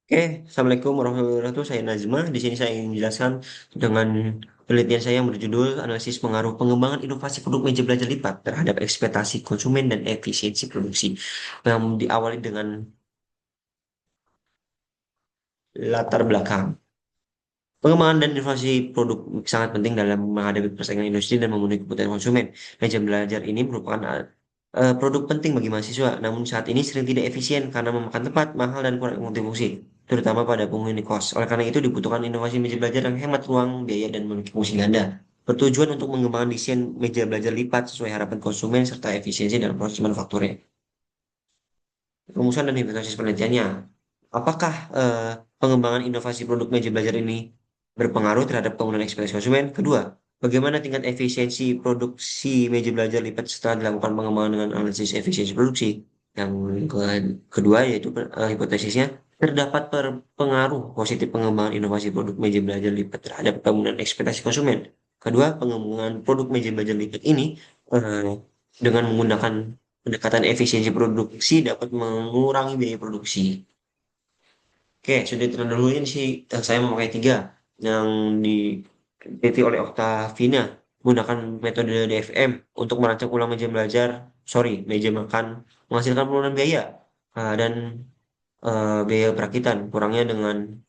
Oke, Assalamualaikum warahmatullahi wabarakatuh. Saya Nazma. Di sini saya ingin menjelaskan dengan penelitian saya yang berjudul Analisis Pengaruh Pengembangan Inovasi Produk Meja Belajar Lipat terhadap Ekspektasi Konsumen dan Efisiensi Produksi. Yang diawali dengan latar belakang. Pengembangan dan inovasi produk sangat penting dalam menghadapi persaingan industri dan memenuhi kebutuhan konsumen. Meja belajar ini merupakan produk penting bagi mahasiswa, namun saat ini sering tidak efisien karena memakan tempat, mahal, dan kurang multifungsi, terutama pada penghuni kos. Oleh karena itu, dibutuhkan inovasi meja belajar yang hemat ruang, biaya, dan memiliki fungsi ganda. Bertujuan untuk mengembangkan desain meja belajar lipat sesuai harapan konsumen serta efisiensi dalam proses manufakturnya. Rumusan dan hipotesis penelitiannya. Apakah pengembangan inovasi produk meja belajar ini berpengaruh terhadap kemudahan ekspektasi konsumen? Kedua, bagaimana tingkat efisiensi produksi meja belajar lipat setelah dilakukan pengembangan dengan analisis efisiensi produksi? Yang kedua yaitu hipotesisnya, terdapat pengaruh positif pengembangan inovasi produk meja belajar lipat terhadap kemudahan ekspektasi konsumen. Kedua, pengembangan produk meja belajar lipat ini eh, dengan menggunakan pendekatan efisiensi produksi dapat mengurangi biaya produksi. Oke, sudah terdahulu ini sih saya memakai tiga yang diteliti oleh Octavina menggunakan metode DFM untuk merancang ulang meja belajar, sorry, meja makan, menghasilkan penurunan biaya dan biaya perakitan, kurangnya dengan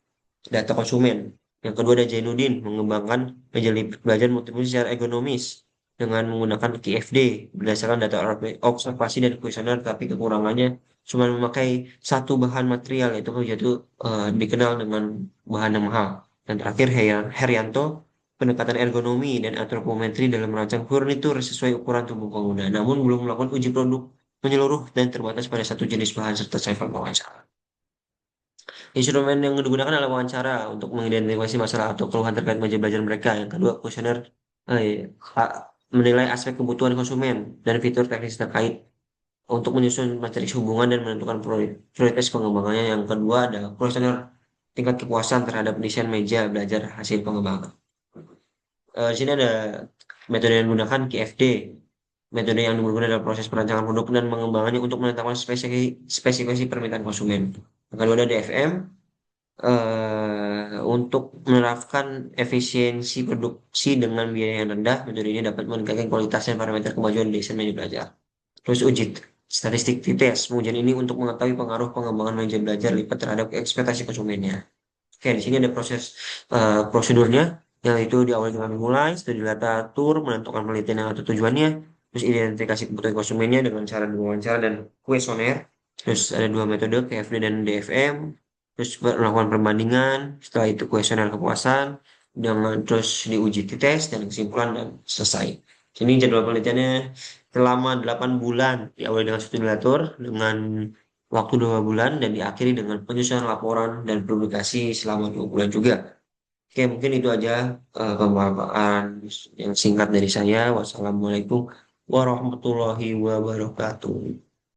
data konsumen. Yang kedua ada Zainuddin mengembangkan meja belajar multifungsi secara ergonomis dengan menggunakan KFD berdasarkan data observasi dan kuesioner, tapi kekurangannya cuma memakai satu bahan material yaitu dikenal dengan bahan yang mahal. Dan terakhir Herianto pendekatan ergonomi dan antropometri dalam merancang furnitur sesuai ukuran tubuh pengguna, namun belum melakukan uji produk menyeluruh dan terbatas pada satu jenis bahan serta sampel wawancara. Instrumen yang digunakan adalah wawancara untuk mengidentifikasi masalah atau keluhan terkait meja belajar mereka. Yang kedua, kuesioner menilai aspek kebutuhan konsumen dan fitur teknis terkait untuk menyusun materi hubungan dan menentukan prioritas pengembangannya. Yang kedua ada kuesioner tingkat kepuasan terhadap desain meja belajar hasil pengembangan. Di sini ada metode yang digunakan KFD, metode yang digunakan dalam proses perancangan produk dan pengembangannya untuk menetapkan spesifikasi permintaan konsumen. Yang kedua ada DFM, untuk menerapkan efisiensi produksi dengan biaya yang rendah, metode ini dapat meningkatkan kualitas dan parameter kemajuan desain meja belajar. Terus uji statistik TTS, pengujian ini untuk mengetahui pengaruh pengembangan meja belajar lipat terhadap ekspektasi konsumennya. Oke, di sini ada proses prosedurnya, yaitu diawali dengan memulai, studi literatur, menentukan penelitian yang atau tujuannya, terus identifikasi kebutuhan konsumennya dengan cara diwawancara dan kuesioner. Terus ada dua metode, KFD dan DFM. Terus melakukan perbandingan, setelah itu kuesioner kepuasan, dengan terus diuji tes dan kesimpulan dan selesai. Ini jadwal penelitiannya selama 8 bulan, diawali dengan studi literatur dengan waktu 2 bulan dan diakhiri dengan penyusunan laporan dan publikasi selama 2 bulan juga. Oke, mungkin itu aja pemaparan yang singkat dari saya. Wassalamualaikum warahmatullahi wabarakatuh.